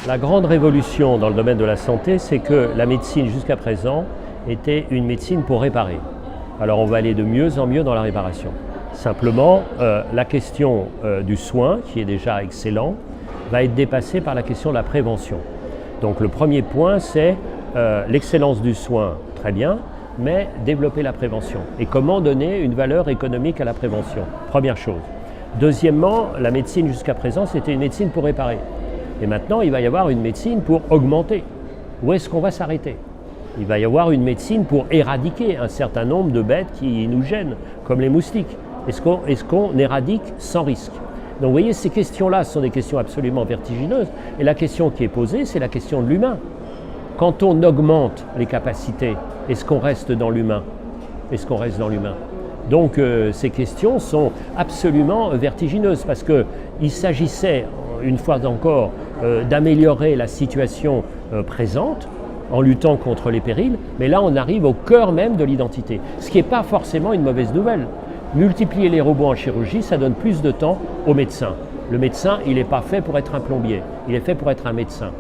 La grande révolution dans le domaine de la santé, c'est que la médecine jusqu'à présent était une médecine pour réparer. Alors on va aller de mieux en mieux dans la réparation. Simplement, la question du soin, qui est déjà excellent, va être dépassée par la question de la prévention. Donc le premier point, c'est l'excellence du soin, très bien, mais développer la prévention. Et comment donner une valeur économique à la prévention? Première chose. Deuxièmement, la médecine jusqu'à présent, c'était une médecine pour réparer. Et maintenant, il va y avoir une médecine pour augmenter. Où est-ce qu'on va s'arrêter? Il va y avoir une médecine pour éradiquer un certain nombre de bêtes qui nous gênent, comme les moustiques. Est-ce qu'on éradique sans risque? Donc vous voyez, ces questions-là sont des questions absolument vertigineuses. Et la question qui est posée, c'est la question de l'humain. Quand on augmente les capacités, est-ce qu'on reste dans l'humain? Est-ce qu'on reste dans l'humain? Donc ces questions sont absolument vertigineuses parce qu'il s'agissait, une fois encore, d'améliorer la situation présente en luttant contre les périls, mais là on arrive au cœur même de l'identité, ce qui n'est pas forcément une mauvaise nouvelle. Multiplier les robots en chirurgie, ça donne plus de temps au médecin. Le médecin, il n'est pas fait pour être un plombier, il est fait pour être un médecin.